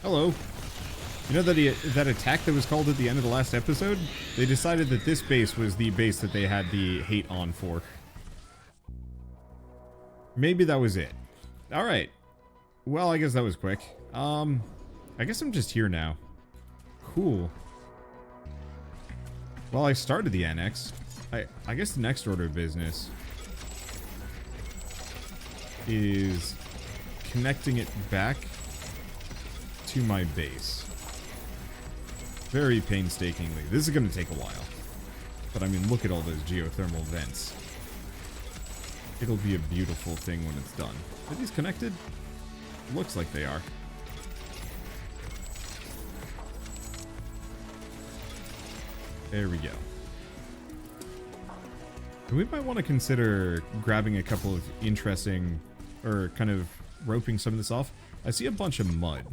Hello. You know that attack that was called at the end of the last episode? They decided that this base was the base that they had the hate on for. Maybe that was it. Alright. Well, I guess that was quick. I guess I'm just here now. Cool. Well, I started the annex. I guess the next order of business is connecting it back to my base. Very painstakingly. This is going to take a while. But I mean, look at all those geothermal vents. It'll be a beautiful thing when it's done. Are these connected? Looks like they are. There we go. We might want to consider grabbing a couple of interesting, or kind of roping some of this off. I see a bunch of mud.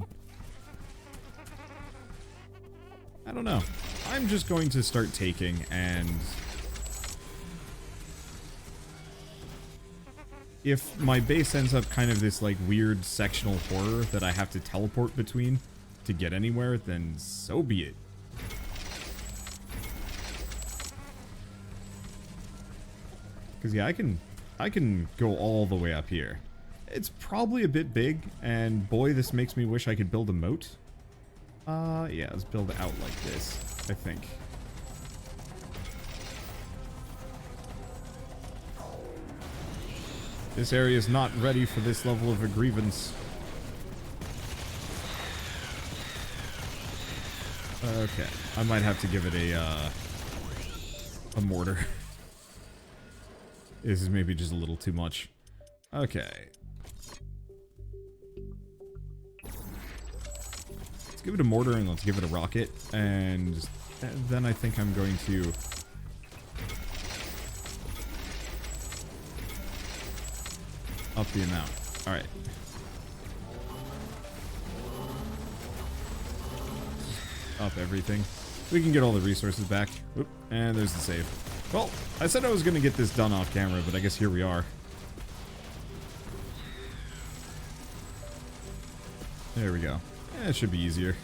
I don't know. I'm just going to start taking and... if my base ends up kind of this like weird sectional horror that I have to teleport between to get anywhere, then so be it. Because yeah, I can go all the way up here. It's probably a bit big, and boy, this makes me wish I could build a moat. Yeah, let's build it out like this, I think. This area is not ready for this level of a grievance. Okay, I might have to give it a mortar. This is maybe just a little too much. Okay. Let's give it a mortar and let's give it a rocket. And then I think I'm going to... up the amount. Alright. Up everything. We can get all the resources back. Oop, and there's the save. Well, I said I was going to get this done off camera, but I guess here we are. There we go. It should be easier.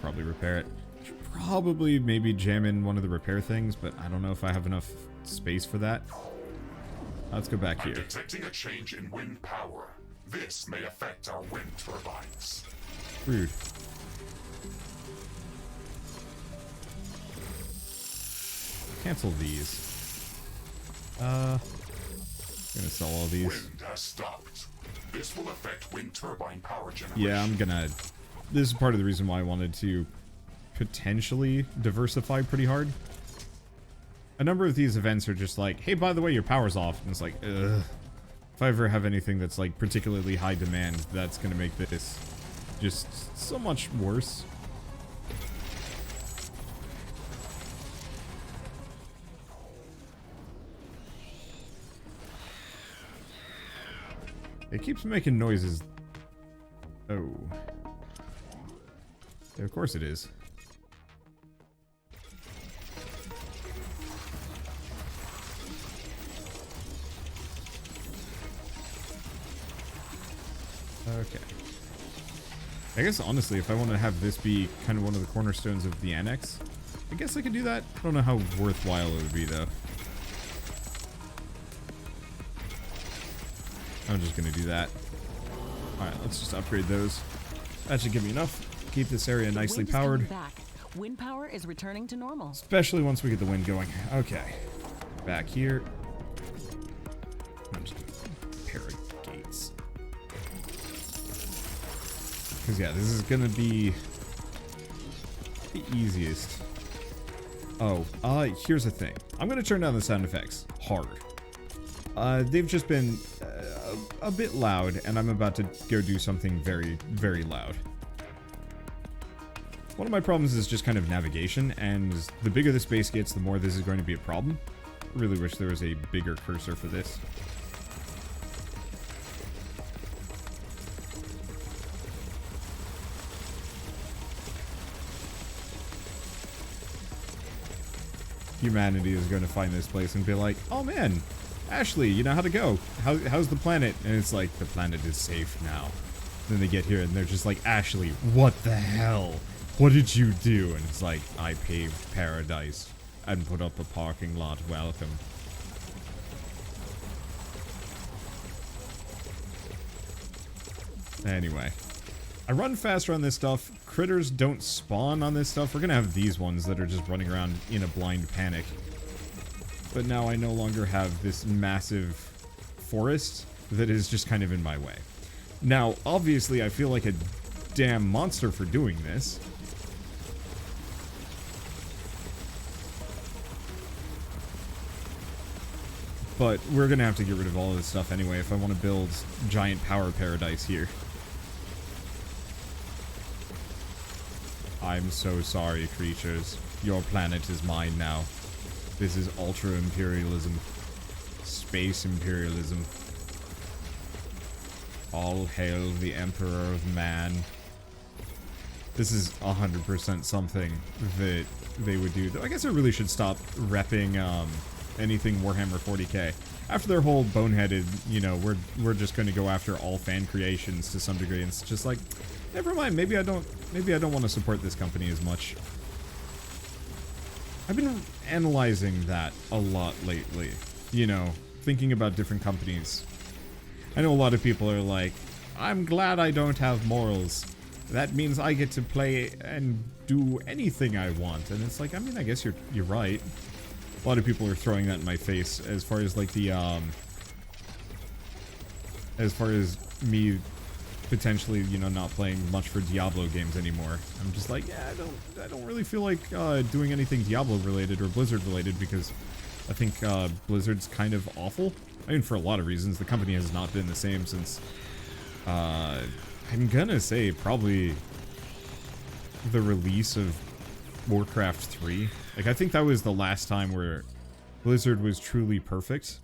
Probably repair it. Should probably maybe jam in one of the repair things, but I don't know if I have enough space for that. Let's go back here. I'm detecting a change in wind power. This may affect our wind turbines. Rude. Cancel these. Gonna sell all these. Wind has stopped. This will affect wind turbine power generation. Yeah, I'm gonna... this is part of the reason why I wanted to potentially diversify pretty hard. A number of these events are just like, hey, by the way, your power's off. And it's like, ugh. If I ever have anything that's like particularly high demand, that's gonna make this just so much worse. It keeps making noises. Oh. Yeah, of course it is. Okay. I guess honestly, if I want to have this be kind of one of the cornerstones of the annex, I guess I could do that. I don't know how worthwhile it would be though. I'm just gonna do that. Alright, let's just upgrade those. That should give me enough. Keep this area nicely powered. Wind power is returning to normal. Especially once we get the wind going. Okay. Back here. I'm just gonna pair of gates. Because yeah, this is gonna be the easiest. Oh, here's the thing. I'm gonna turn down the sound effects hard. They've just been a bit loud, and I'm about to go do something very, very loud. One of my problems is just kind of navigation, and the bigger the space gets, the more this is going to be a problem. I really wish there was a bigger cursor for this. Humanity is going to find this place and be like, oh man, Ashley, you know how to go. How's the planet? And it's like, the planet is safe now. Then they get here and they're just like, Ashley, what the hell? What did you do? And it's like, I paved paradise and put up a parking lot. Welcome. Anyway, I run faster on this stuff. Critters don't spawn on this stuff. We're gonna have these ones that are just running around in a blind panic. But now I no longer have this massive forest that is just kind of in my way. Now, obviously, I feel like a damn monster for doing this. But we're gonna have to get rid of all of this stuff anyway if I want to build giant power paradise here. I'm so sorry, creatures. Your planet is mine now. This is ultra imperialism. Space imperialism. All hail the Emperor of Man. This is 100% something that they would do. Though I guess I really should stop repping anything Warhammer 40k. After their whole boneheaded, you know, we're just going to go after all fan creations to some degree, and it's just like, never mind, maybe I don't want to support this company as much. I've been analyzing that a lot lately, you know, thinking about different companies. I know a lot of people are like, I'm glad I don't have morals. That means I get to play and do anything I want. And it's like, I mean, I guess you're right. A lot of people are throwing that in my face as far as like the as far as me potentially, you know, not playing much for Diablo games anymore. I'm just like, yeah, I don't really feel like doing anything Diablo related or Blizzard related, because I think Blizzard's kind of awful. I mean, for a lot of reasons. The company has not been the same since I'm gonna say probably the release of Warcraft 3. Like, I think that was the last time where Blizzard was truly perfect.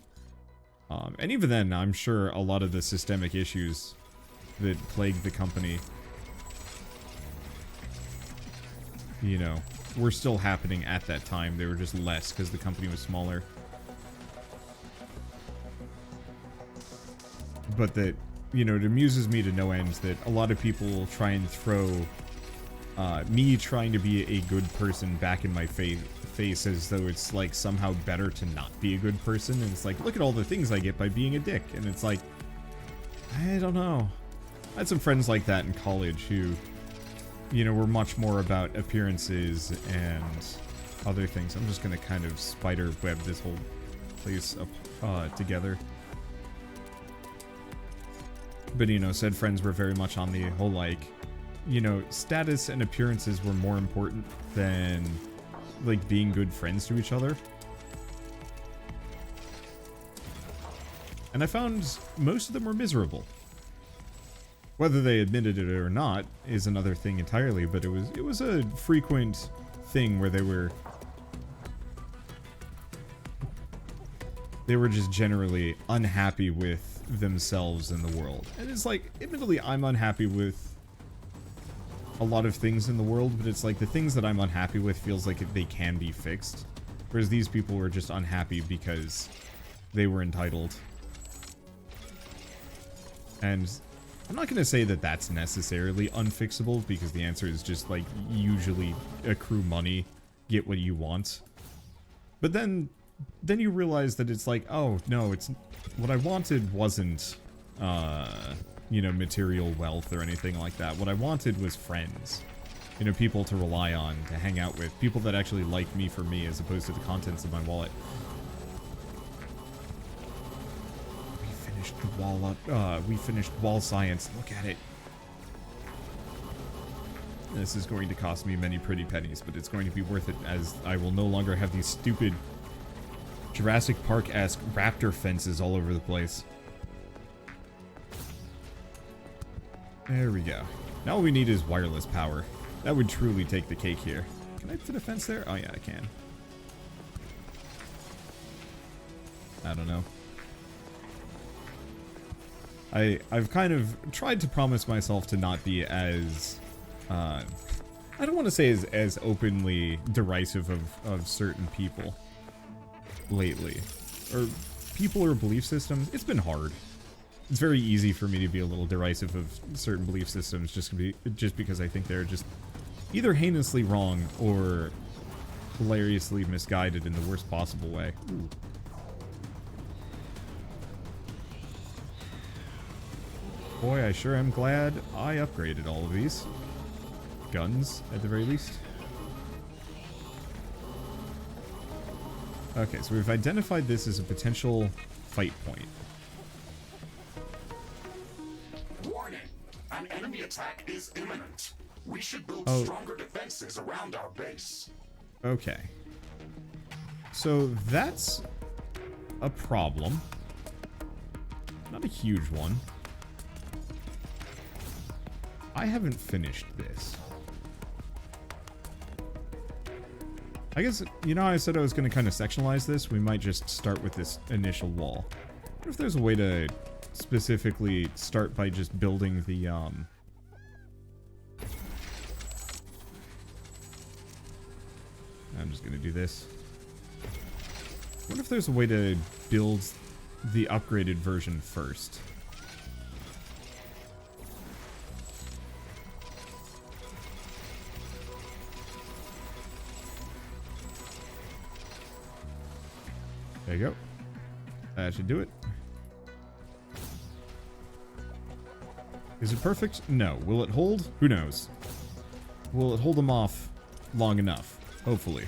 And even then, I'm sure a lot of the systemic issues that plagued the company, you know, were still happening at that time. They were just less because the company was smaller. But that, you know, it amuses me to no end that a lot of people try and throw me trying to be a good person back in my face as though it's like somehow better to not be a good person. And it's like, look at all the things I get by being a dick. And it's like, I don't know. I had some friends like that in college who, you know, were much more about appearances and other things. I'm just gonna kind of spider web this whole place up together. But, you know, said friends were very much on the whole, like, you know, status and appearances were more important than, like, being good friends to each other. And I found most of them were miserable. Whether they admitted it or not is another thing entirely, but it was a frequent thing where they were just generally unhappy with themselves in the world. And it's like, admittedly, I'm unhappy with a lot of things in the world, but it's like the things that I'm unhappy with feels like they can be fixed. Whereas these people were just unhappy because they were entitled. And I'm not going to say that that's necessarily unfixable, because the answer is just like, usually accrue money, get what you want. But then you realize that it's like, oh no, it's what I wanted wasn't you know, material wealth or anything like that. What I wanted was friends, you know, people to rely on, to hang out with, people that actually like me for me as opposed to the contents of my wallet. We finished the wall up. We finished wall science. Look at it. This is going to cost me many pretty pennies, but it's going to be worth it, as I will no longer have these stupid Jurassic Park-esque raptor fences all over the place. There we go. Now all we need is wireless power. That would truly take the cake here. Can I fit a fence there? Oh yeah, I can. I don't know. I've kind of tried to promise myself to not be as I don't want to say as openly derisive of certain people lately. Or people or belief systems, it's been hard. It's very easy for me to be a little derisive of certain belief systems just because I think they're just either heinously wrong or hilariously misguided in the worst possible way. Ooh. Boy, I sure am glad I upgraded all of these. Guns, at the very least. Okay, so we've identified this as a potential fight point. Warning! An enemy attack is imminent. We should build stronger defenses around our base. Okay. So that's a problem. Not a huge one. I haven't finished this. I guess, you know how I said I was going to kind of sectionalize this? We might just start with this initial wall. What if there's a way to specifically start by just building the, I'm just going to do this. What if there's a way to build the upgraded version first? There you go. That should do it. Is it perfect? No. Will it hold? Who knows? Will it hold them off long enough? Hopefully.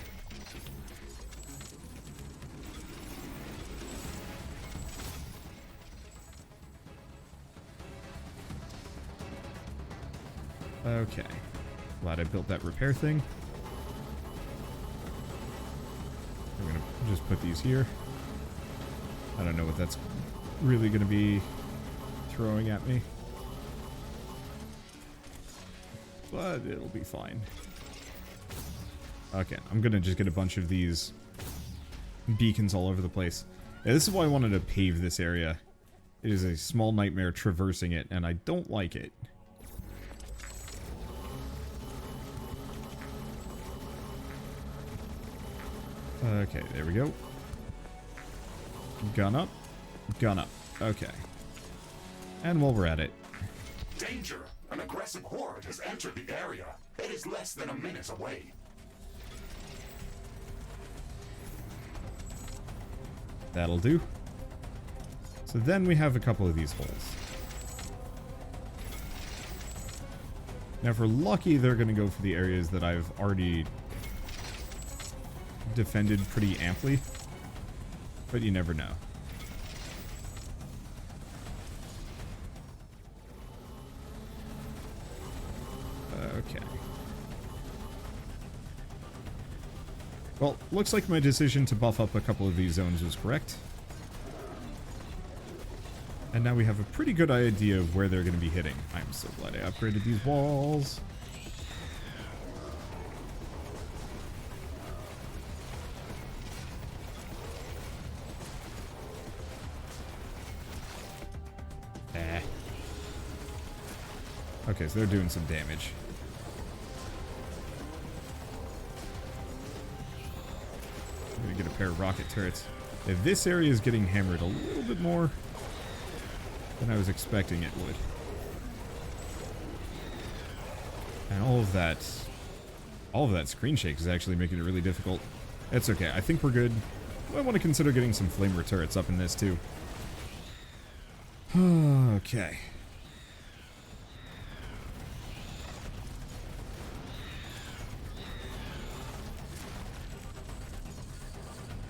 Okay. Glad I built that repair thing. I'm gonna just put these here. I don't know what that's really going to be throwing at me. But it'll be fine. Okay, I'm going to just get a bunch of these beacons all over the place. Yeah, this is why I wanted to pave this area. It is a small nightmare traversing it, and I don't like it. Okay, there we go. Gun up. Gun up. Okay. And while we're at it. Danger! An aggressive horde has entered the area. It is less than a minute away. That'll do. So then we have a couple of these holes. Now if we're lucky, they're going to go for the areas that I've already defended pretty amply. But you never know. Okay. Well, looks like my decision to buff up a couple of these zones was correct. And now we have a pretty good idea of where they're going to be hitting. I'm so glad I upgraded these walls. Okay, so they're doing some damage. I'm gonna get a pair of rocket turrets. If this area is getting hammered a little bit more than I was expecting it would. And all of that screen shake is actually making it really difficult. It's okay, I think we're good. I want to consider getting some flamer turrets up in this too. Okay.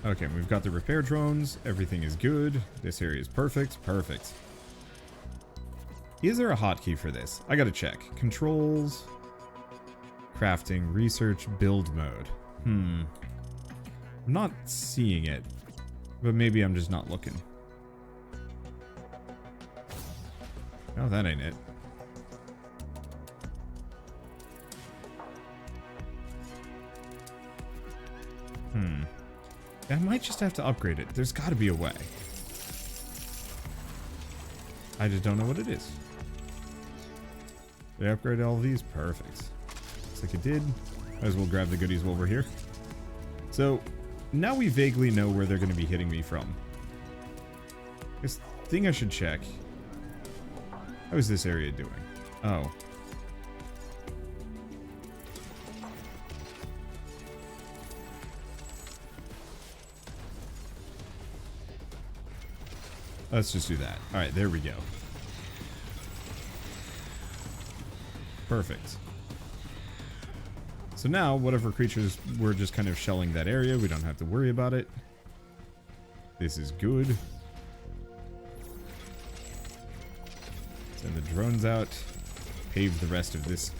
Okay, we've got the repair drones. Everything is good. This area is perfect. Perfect. Is there a hotkey for this? I gotta check. Controls. Crafting. Research. Build mode. I'm not seeing it. But maybe I'm just not looking. No, that ain't it. I might just have to upgrade it. There's got to be a way. I just don't know what it is. Did I upgrade all of these? Perfect. Looks like it did. Might as well grab the goodies while we're here. So, now we vaguely know where they're going to be hitting me from. thing I should check. How is this area doing? Oh. Let's just do that. Alright, there we go. Perfect. So now, whatever creatures, we're just kind of shelling that area. We don't have to worry about it. This is good. Send the drones out. Pave the rest of this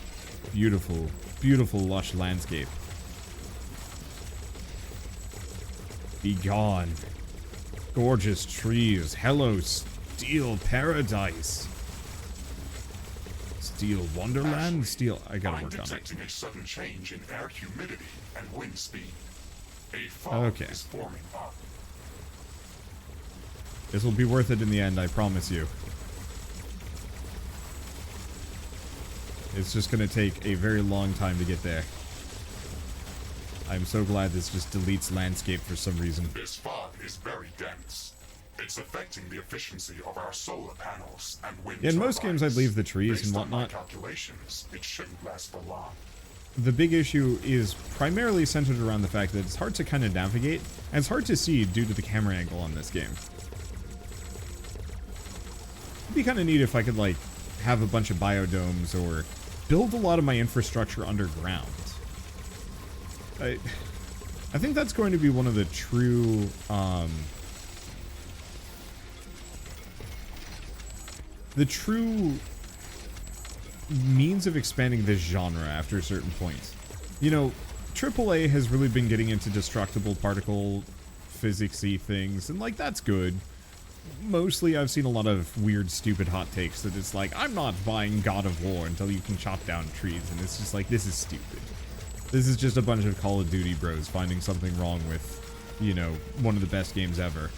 beautiful, beautiful lush landscape. Be gone. Gorgeous trees. Hello, Steel Paradise. Steel Wonderland? Steel... I gotta work on it. Detecting a sudden change in air humidity and wind speed. A fog is forming up. This will be worth it in the end, I promise you. It's just gonna take a very long time to get there. I'm so glad this just deletes landscape for some reason. This fog is very dense. It's affecting the efficiency of our solar panels and wind Yeah, in most games I'd leave the trees Based and on my whatnot. calculations, it shouldn't last for long. The big issue is primarily centered around the fact that it's hard to kind of navigate, and it's hard to see due to the camera angle on this game. It'd be kind of neat if I could, like, have a bunch of biodomes or build a lot of my infrastructure underground. I think that's going to be one of the true, the true means of expanding this genre after a certain point. You know, AAA has really been getting into destructible particle physics-y things, and, like, that's good. Mostly I've seen a lot of weird, stupid hot takes that it's like, I'm not buying God of War until you can chop down trees, and it's just like, this is stupid. This is just a bunch of Call of Duty bros finding something wrong with, you know, one of the best games ever.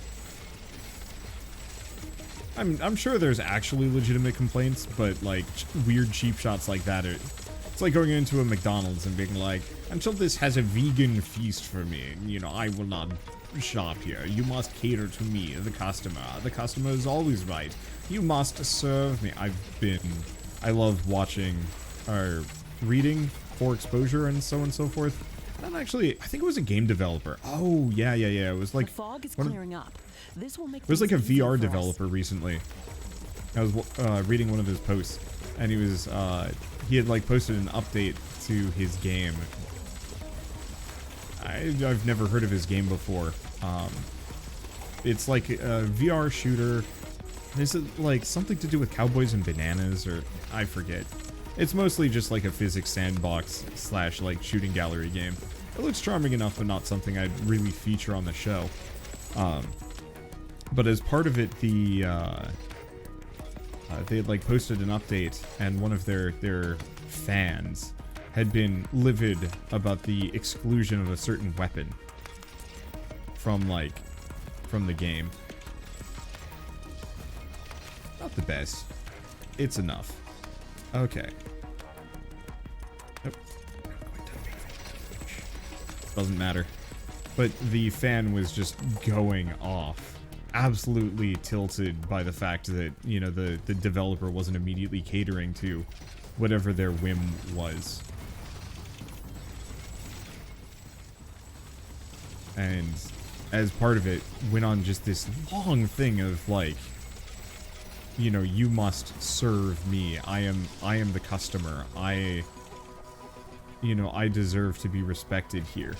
I'm sure there's actually legitimate complaints, but, like, weird cheap shots like that are... It's like going into a McDonald's and being like, until this has a vegan feast for me, you know, I will not shop here. You must cater to me, the customer. The customer is always right. You must serve me. I love watching, or reading Core Exposure and so on and so forth. And actually, I think it was a game developer. Oh, yeah. It was like... The fog is clearing up. This will make it was like a things easier VR for us. developer recently. I was reading one of his posts, and he was, he had, like, posted an update to his game. I've never heard of his game before. It's like a VR shooter. Is it, like, something to do with cowboys and bananas, or I forget. It's mostly just like a physics sandbox / like shooting gallery game. It looks charming enough, but not something I'd really feature on the show. But as part of it, they had, like, posted an update, and one of their fans had been livid about the exclusion of a certain weapon from the game. Not the best. It's enough. Okay. Nope. Doesn't matter. But the fan was just going off. Absolutely tilted by the fact that, you know, the developer wasn't immediately catering to whatever their whim was. And as part of it, went on just this long thing of, like, you know, you must serve me. I am the customer. I deserve to be respected here.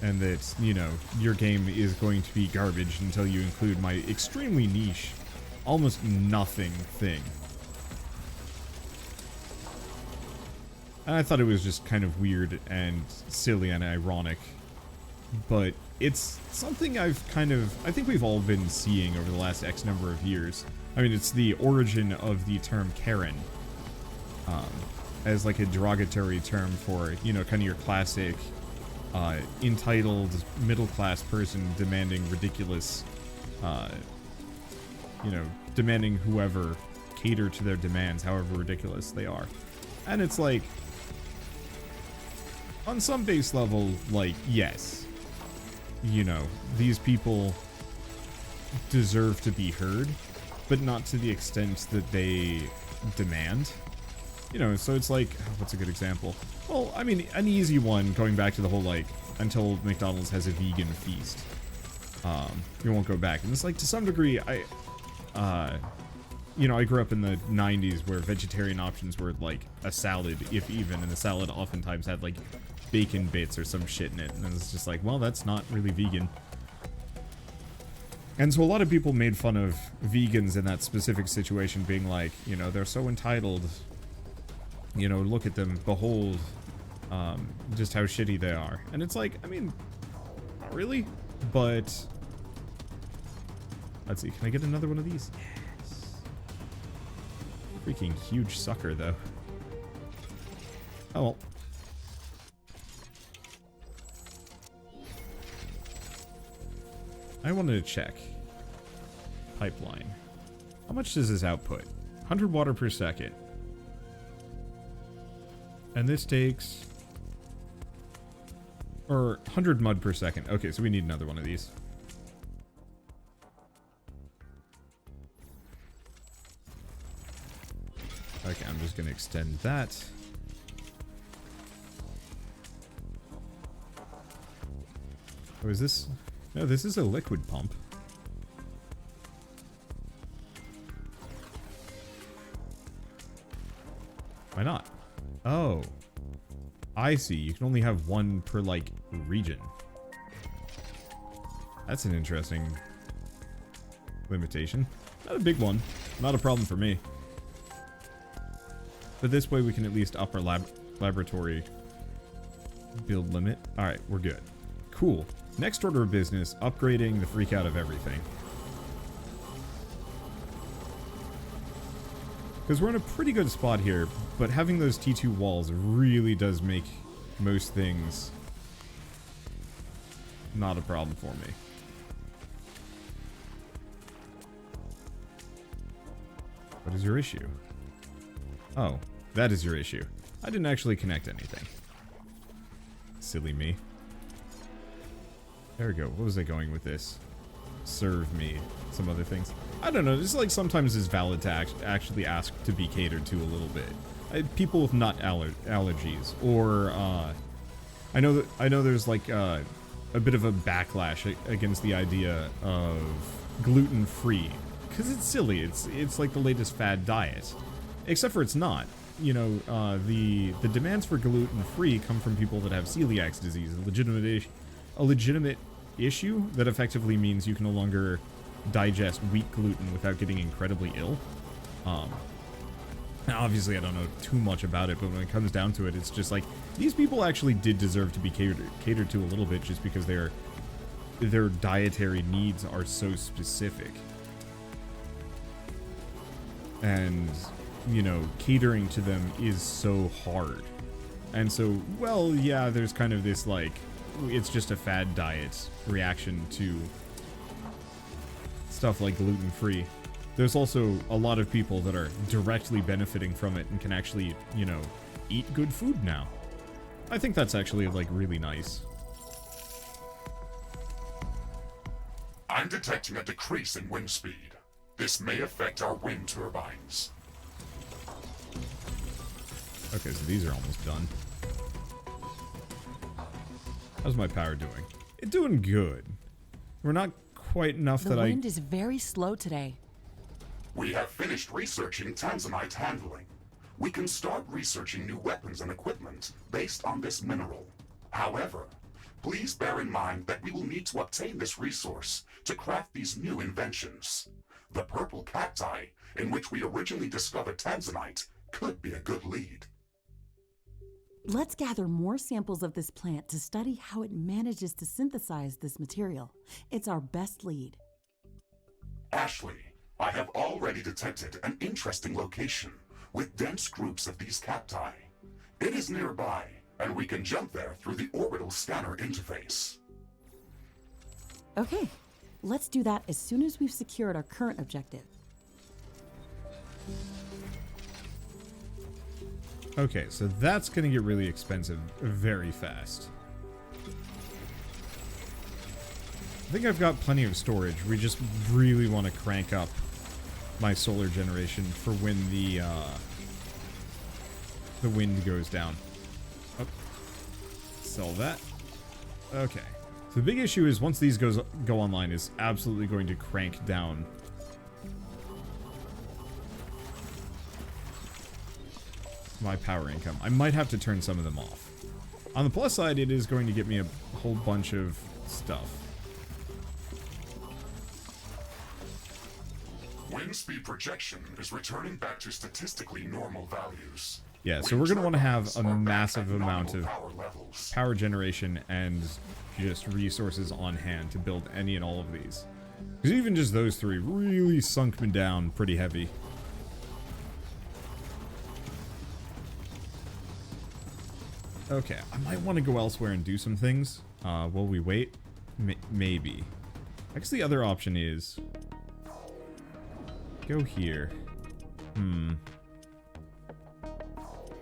And that, you know, your game is going to be garbage until you include my extremely niche, almost nothing thing. And I thought it was just kind of weird and silly and ironic. But it's something I think we've all been seeing over the last X number of years. I mean, it's the origin of the term Karen. As like a derogatory term for, you know, kind of your classic entitled middle-class person demanding ridiculous, you know, demanding whoever cater to their demands, however ridiculous they are. And it's like, on some base level, like, yes, you know, these people deserve to be heard, but not to the extent that they demand. You know, so it's like, what's a good example? Well, I mean, an easy one, going back to the whole, like, until McDonald's has a vegan feast, you won't go back. And it's like, to some degree, you know, I grew up in the 90s where vegetarian options were, like, a salad, if even, and the salad oftentimes had, like, bacon bits or some shit in it, and it's just like, well, that's not really vegan. And so a lot of people made fun of vegans in that specific situation, being like, you know, they're so entitled, you know, look at them, behold, just how shitty they are. And it's like, I mean, not really, but let's see, can I get another one of these? Yes. Freaking huge sucker, though. Oh well. I wanted to check. Pipeline. How much does this output? 100 water per second. And this takes... or 100 mud per second. Okay, so we need another one of these. Okay, I'm just going to extend that. Oh, is this... no, this is a liquid pump. Why not? Oh. I see. You can only have one per, like, region. That's an interesting limitation. Not a big one. Not a problem for me. But this way we can at least up our laboratory build limit. Alright, we're good. Cool. Next order of business, upgrading the freak out of everything. Because we're in a pretty good spot here, but having those T2 walls really does make most things not a problem for me. What is your issue? Oh, that is your issue. I didn't actually connect anything. Silly me. There we go. What was I going with this? Serve me. Some other things. I don't know. Just like sometimes it's valid to actually ask to be catered to a little bit. People with nut allergies, or I know there's like a bit of a backlash against the idea of gluten-free because it's silly. It's like the latest fad diet, except for it's not. You know, the demands for gluten-free come from people that have celiac disease, a legitimate issue that effectively means you can no longer digest wheat gluten without getting incredibly ill. Now obviously I don't know too much about it, but when it comes down to it, it's just like these people actually did deserve to be catered to a little bit, just because their dietary needs are so specific. And you know, catering to them is so hard. And so, well, yeah, there's kind of this like, it's just a fad diet reaction to stuff like gluten-free. There's also a lot of people that are directly benefiting from it and can actually, you know, eat good food now. I think that's actually, like, really nice. I'm detecting a decrease in wind speed. This may affect our wind turbines. Okay, so these are almost done. How's my power doing? It's doing good. We're not quite enough The that wind is very slow today. We have finished researching tanzanite handling. We can start researching new weapons and equipment based on this mineral. However, please bear in mind that we will need to obtain this resource to craft these new inventions. The purple cacti, in which we originally discovered tanzanite, could be a good lead. Let's gather more samples of this plant to study how it manages to synthesize this material. It's our best lead. Ashley, I have already detected an interesting location with dense groups of these cacti. It is nearby, and we can jump there through the orbital scanner interface. Okay, let's do that as soon as we've secured our current objective. Okay, so that's gonna get really expensive very fast. I think I've got plenty of storage. We just really want to crank up my solar generation for when the wind goes down. Oh. Sell that. Okay. So the big issue is once these go online is absolutely going to crank down my power income. I might have to turn some of them off. On the plus side, it is going to get me a whole bunch of stuff. Wind speed projection is returning back to statistically normal values. Yeah, so we're going to want to have a massive amount of power generation and just resources on hand to build any and all of these. Because even just those three really sunk me down pretty heavy. Okay, I might want to go elsewhere and do some things. Will we wait? Maybe. I guess the other option is... go here.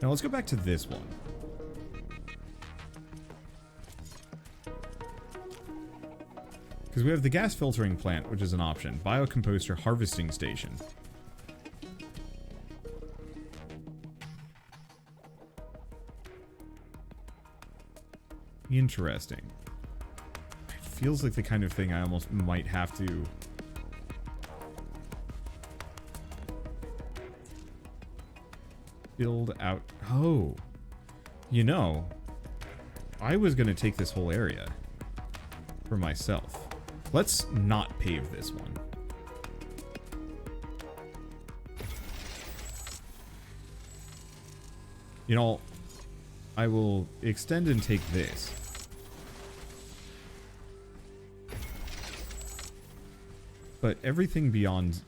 Now let's go back to this one. Because we have the gas filtering plant, which is an option. Biocomposter harvesting station. Interesting. It feels like the kind of thing I almost might have to... build out... Oh. You know, I was going to take this whole area for myself. Let's not pave this one. You know, I will extend and take this. But everything beyond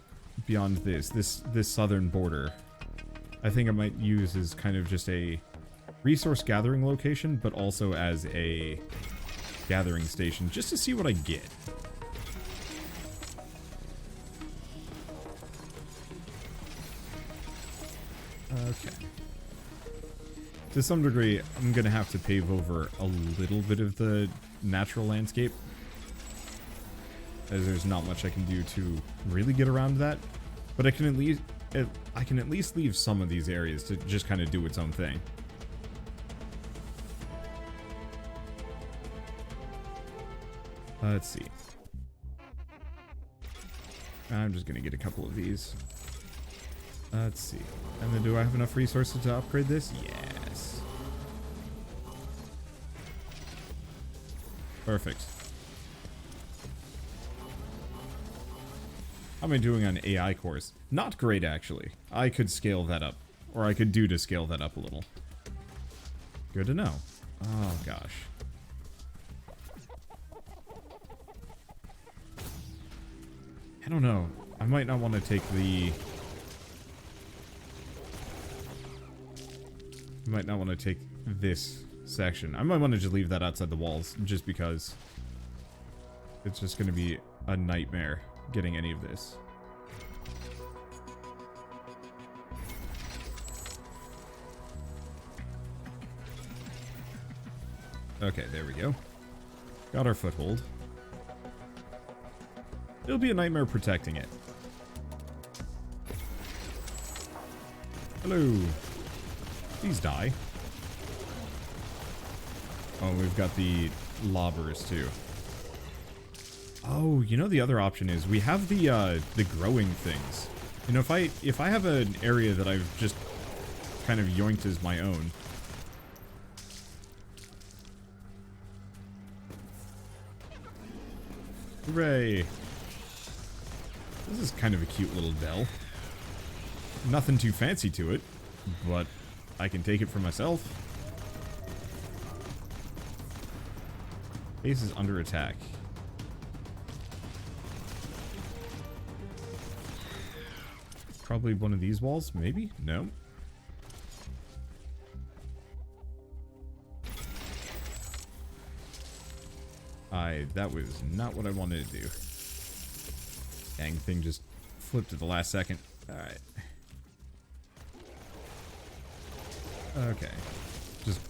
this southern border, I think I might use as kind of just a resource gathering location, but also as a gathering station, just to see what I get. Okay. To some degree, I'm going to have to pave over a little bit of the natural landscape, as there's not much I can do to really get around that. But I can at least leave some of these areas to just kind of do its own thing. Let's see. I'm just going to get a couple of these. Let's see. And then do I have enough resources to upgrade this? Yes. Perfect. How am I doing on AI cores? Not great, actually. I could scale that up. Or I could do to scale that up a little. Good to know. Oh, gosh. I don't know. I might not want to take the... I might not want to take this section. I might want to just leave that outside the walls, just because it's just going to be a nightmare getting any of this. Okay, there we go. Got our foothold. It'll be a nightmare protecting it. Hello. Please die. Oh, we've got the lobbers too. Oh, you know the other option is we have the growing things. You know, if I have an area that I've just kind of yoinked as my own. Hooray. This is kind of a cute little dell. Nothing too fancy to it, but I can take it for myself. Base is under attack. Probably one of these walls, maybe? No. That was not what I wanted to do. Dang thing just flipped at the last second. Alright. Okay. Just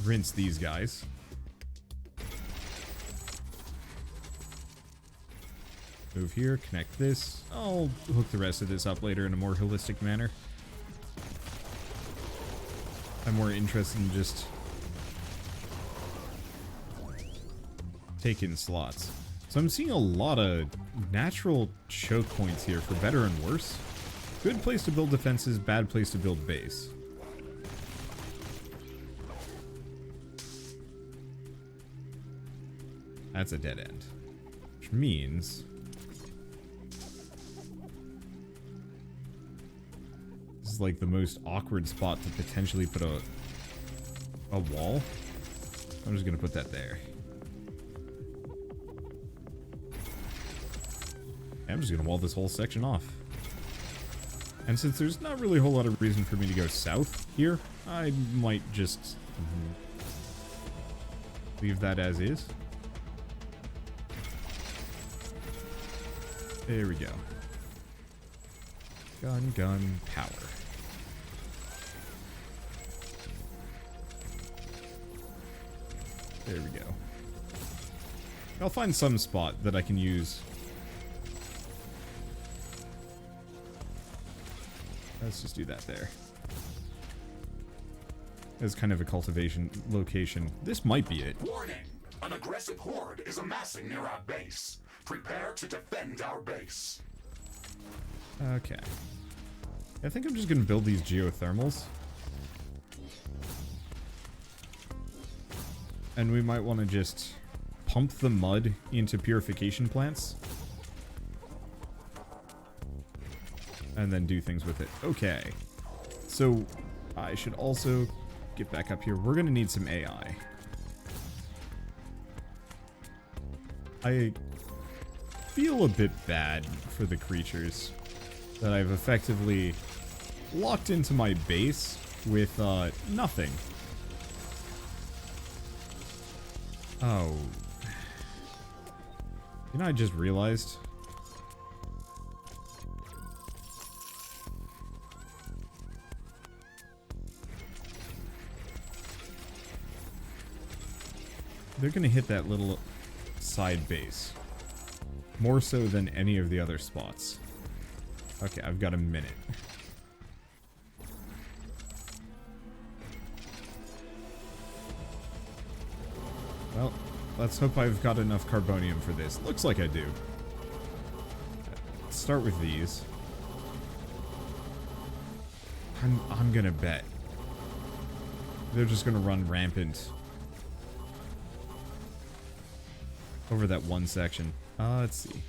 rinse these guys. Move here, connect this. I'll hook the rest of this up later in a more holistic manner. I'm more interested in just taking slots. So I'm seeing a lot of natural choke points here for better and worse. Good place to build defenses, bad place to build base. That's a dead end. Which means this is like the most awkward spot to potentially put a wall. I'm just gonna put that there. I'm just gonna wall this whole section off. And since there's not really a whole lot of reason for me to go south here, I might just leave that as is. There we go. Gun, power. There we go. I'll find some spot that I can use. Let's just do that there. As kind of a cultivation location. This might be it. Warning! An aggressive horde is amassing near our base. Prepare to defend our base. Okay. I think I'm just gonna build these geothermals. And we might want to just pump the mud into purification plants. And then do things with it. Okay. So, I should also get back up here. We're gonna need some AI. I feel a bit bad for the creatures that I've effectively locked into my base with nothing. Oh. You know, I just realized. They're gonna hit that little side base. More so than any of the other spots. Okay, I've got a minute. Well, let's hope I've got enough carbonium for this. Looks like I do. Let's start with these. I'm gonna bet they're just gonna run rampant over that one section. Let's see.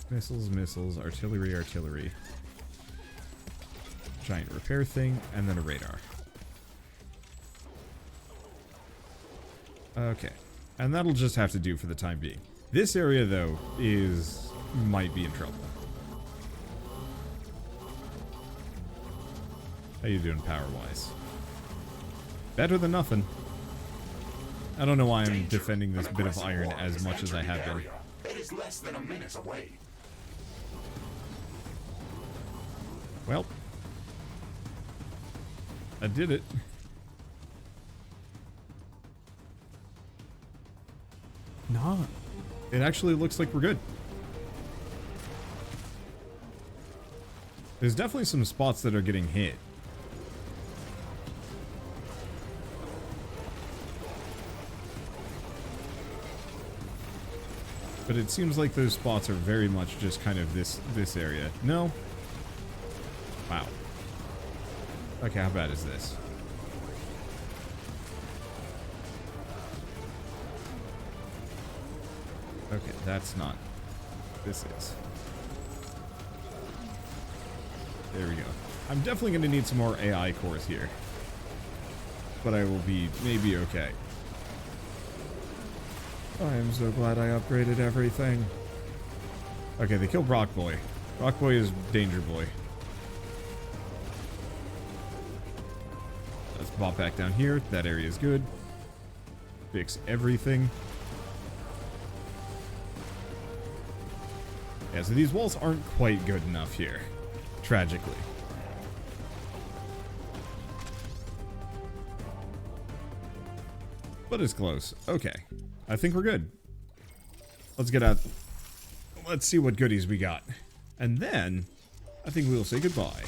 Missiles, artillery. Giant repair thing, and then a radar. Okay. And that'll just have to do for the time being. This area, though, might be in trouble. How you doing power-wise? Better than nothing. I don't know why I'm defending this bit of iron as much as I have been. It is less than a minute away. Well, I did it. Nah, it actually looks like we're good. There's definitely some spots that are getting hit. But it seems like those spots are very much just kind of this area. No? Wow. Okay, how bad is this? Okay, that's not. This is. There we go. I'm definitely going to need some more AI cores here. But I will be maybe okay. I am so glad I upgraded everything. Okay, they killed Rock Boy. Rock Boy is Danger Boy. Let's bop back down here. That area is good. Fix everything. Yeah, so these walls aren't quite good enough here. Tragically. But it's close. Okay. I think we're good. Let's get out. Let's see what goodies we got. And then, I think we'll say goodbye.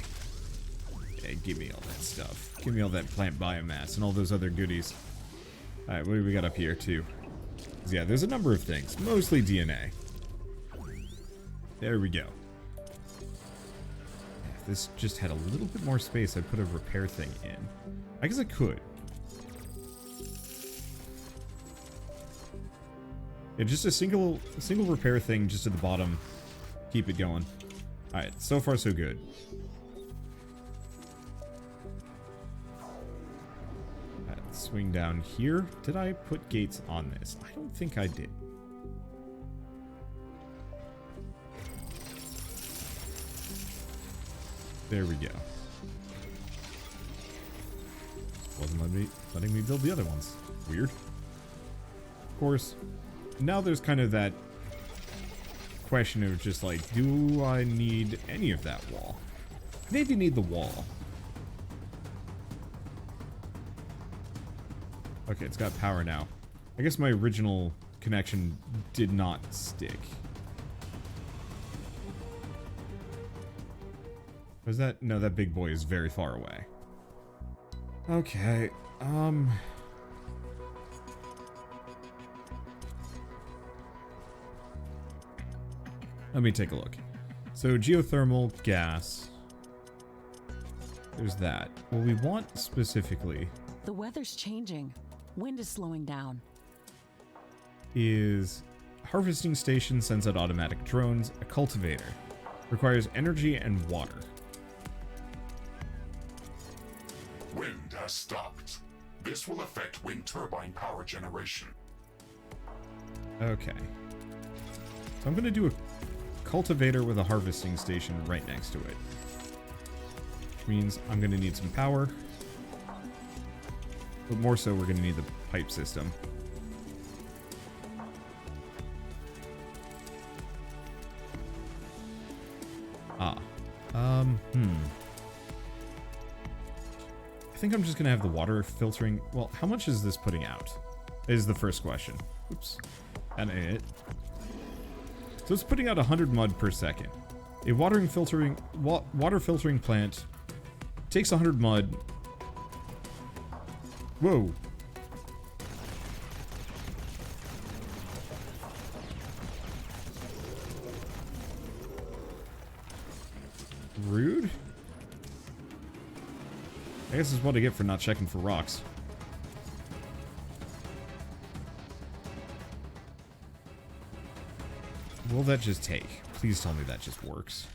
Hey, give me all that stuff. Give me all that plant biomass and all those other goodies. Alright, what do we got up here, too? Yeah, there's a number of things. Mostly DNA. There we go. If this just had a little bit more space, I'd put a repair thing in. I guess I could. Yeah, just a single repair thing just at the bottom. Keep it going. Alright, so far so good. Let's swing down here. Did I put gates on this? I don't think I did. There we go. Wasn't letting me build the other ones. Weird. Of course, now there's kind of that question of just like, do I need any of that wall? Maybe need the wall. Okay, it's got power now. I guess my original connection did not stick. Was that? No, that big boy is very far away. Okay, let me take a look. So, geothermal, gas. There's that. What we want specifically... The weather's changing. Wind is slowing down. ...is harvesting station sends out automatic drones. A cultivator. Requires energy and water. Wind has stopped. This will affect wind turbine power generation. Okay. So I'm going to do a cultivator with a harvesting station right next to it. Which means I'm going to need some power. But more so, we're going to need the pipe system. I think I'm just going to have the water filtering. Well, how much is this putting out? Is the first question. Oops. That ain't it. So it's putting out 100 mud per second. A water filtering plant takes 100 mud. Whoa. Rude? I guess this is what I get for not checking for rocks. Will that just take? Please tell me that just works.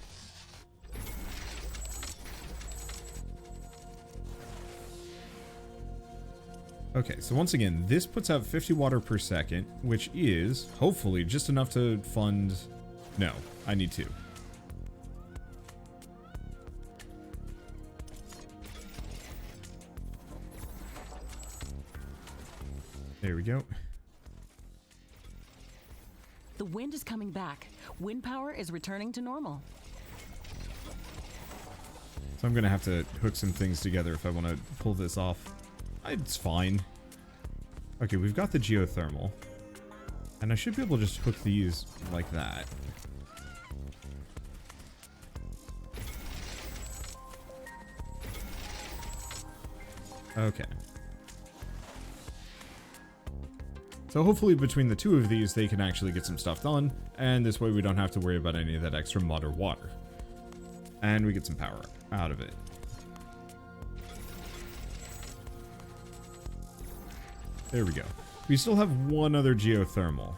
Okay, so once again, this puts out 50 water per second, which is, hopefully, just enough to fund... No, I need 2. There we go. The wind is coming back. Wind power is returning to normal. So I'm going to have to hook some things together if I want to pull this off. It's fine. Okay, we've got the geothermal. And I should be able to just hook these like that. Okay. So hopefully between the two of these, they can actually get some stuff done, and this way we don't have to worry about any of that extra mud or water. And we get some power out of it. There we go. We still have one other geothermal.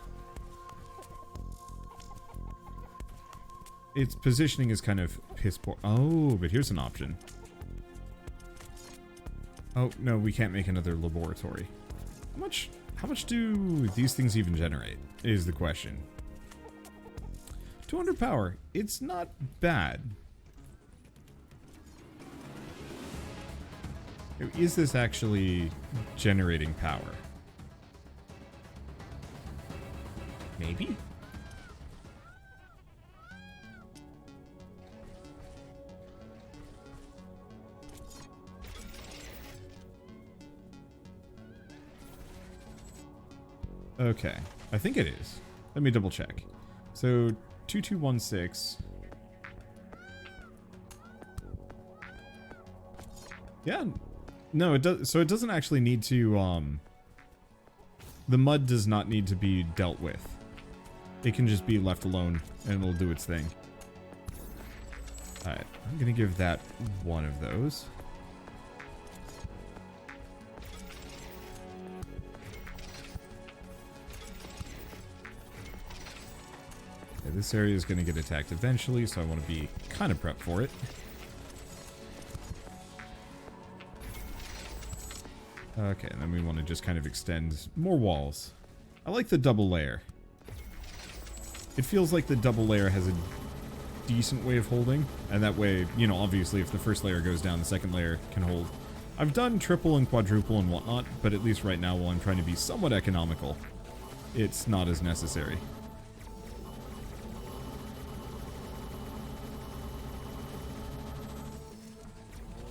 Its positioning is kind of piss poor. Oh, but here's an option. Oh, no, we can't make another laboratory. How much do these things even generate, is the question. 200 power. It's not bad. Is this actually generating power? Maybe? Okay, I think it is. Let me double check. So 2216. Yeah, no, it does. So it doesn't actually need to. The mud does not need to be dealt with. It can just be left alone, and it'll do its thing. All right, I'm gonna give that one of those. Okay, this area is gonna get attacked eventually, so I want to be kind of prepped for it. Okay, and then we want to just kind of extend more walls. I like the double layer. It feels like the double layer has a decent way of holding, and that way, you know, obviously if the first layer goes down, the second layer can hold. I've done triple and quadruple and whatnot, but at least right now, while I'm trying to be somewhat economical, it's not as necessary.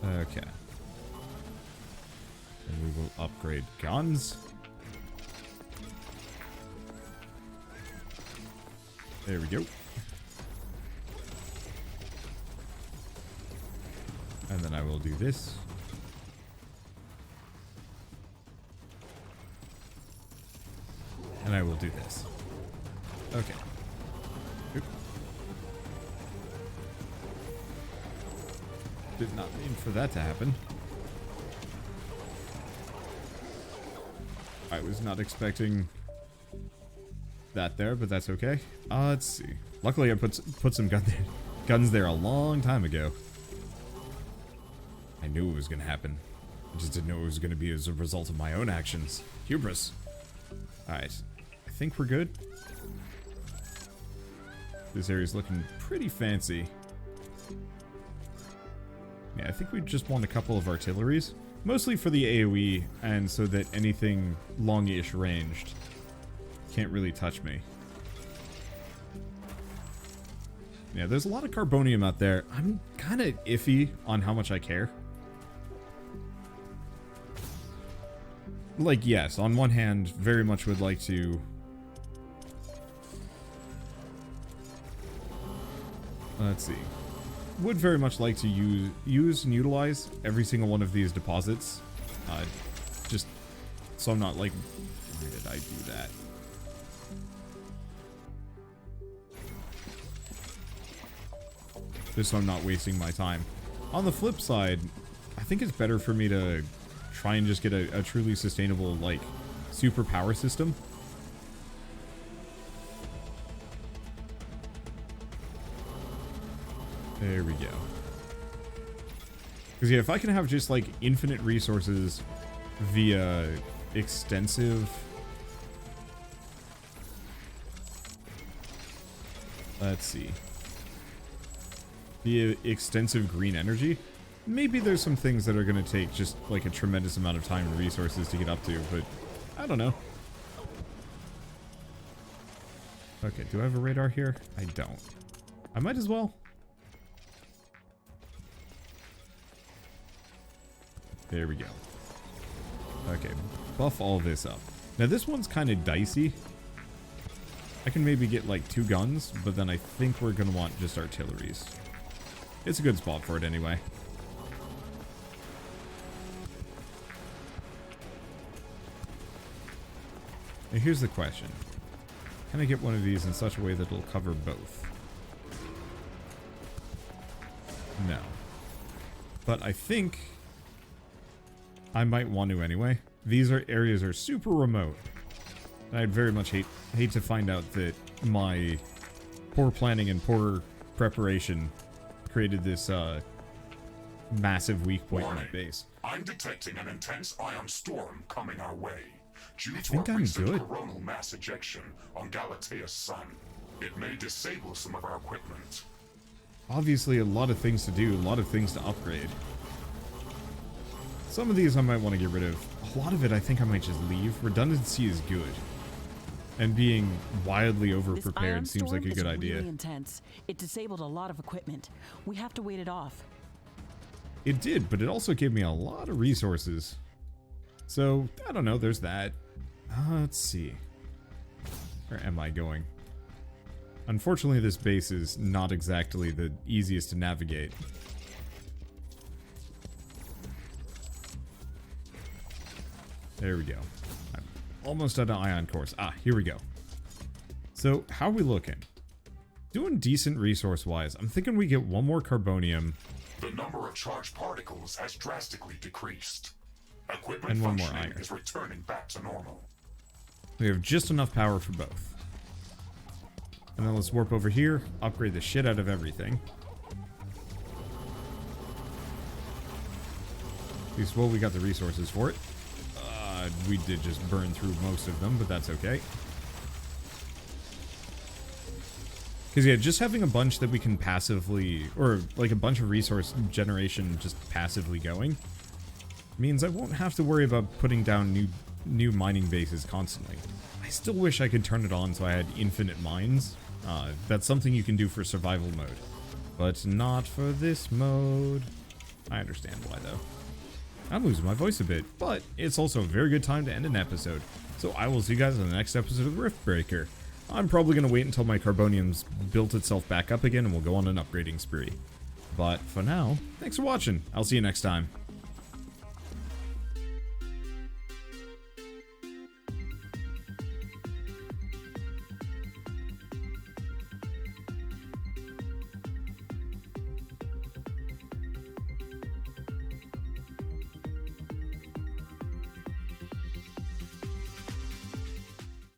Okay. And we will upgrade guns. There we go. And then I will do this. And I will do this. Okay. Oop. Did not mean for that to happen. I was not expecting that there, but that's okay. Let's see. Luckily, I put some guns there a long time ago. I knew it was going to happen. I just didn't know it was going to be as a result of my own actions. Hubris. Alright. I think we're good. This area's looking pretty fancy. Yeah, I think we just want a couple of artilleries. Mostly for the AoE, and so that anything long-ish ranged can't really touch me. Yeah, there's a lot of carbonium out there. I'm kind of iffy on how much I care. Like, yes, on one hand, very much would like to... Let's see. Would very much like to use and utilize every single one of these deposits. Just so I'm not like... Where did I do that? Just so I'm not wasting my time. On the flip side, I think it's better for me to try and just get a truly sustainable, like, super power system. There we go. Because, yeah, if I can have just, like, infinite resources via extensive... Let's see. Via extensive green energy, maybe there's some things that are going to take just, like, a tremendous amount of time and resources to get up to, but I don't know. Okay, do I have a radar here? I don't. I might as well. There we go. Okay, buff all this up. Now this one's kind of dicey. I can maybe get like 2 guns, but then I think we're going to want just artilleries. It's a good spot for it anyway. Now here's the question. Can I get one of these in such a way that it'll cover both? No. But I think I might want to anyway. These areas are super remote. And I'd very much hate to find out that my poor planning and poor preparation created this massive weak point in my base. I'm detecting an intense ion storm coming our way. Due I to think a I'm recent good. coronal mass ejection on Galatea's sun. It may disable some of our equipment. Obviously a lot of things to do, a lot of things to upgrade. Some of these I might want to get rid of. A lot of it I think I might just leave. Redundancy is good. And being wildly over-prepared seems like a good idea. Really intense. It disabled a lot of equipment. We have to wait it off. It did, but it also gave me a lot of resources. So, I don't know, there's that. Let's see. Where am I going? Unfortunately, this base is not exactly the easiest to navigate. There we go. I'm almost at an ion course. Ah, here we go. So, how are we looking? Doing decent resource-wise. I'm thinking we get one more carbonium. The number of charged particles has drastically decreased. Equipment And one more functioning iron. is returning back to normal. We have just enough power for both. And then let's warp over here, upgrade the shit out of everything. At least, well, we got the resources for it. We did just burn through most of them, but that's okay. Because, yeah, just having a bunch that we can passively, or like a bunch of resource generation just passively going, means I won't have to worry about putting down new mining bases constantly. I still wish I could turn it on so I had infinite mines. That's something you can do for survival mode, but not for this mode. I understand why, though. I'm losing my voice a bit, but it's also a very good time to end an episode. So I will see you guys in the next episode of Riftbreaker. I'm probably going to wait until my carbonium's built itself back up again and we'll go on an upgrading spree. But for now, thanks for watching. I'll see you next time.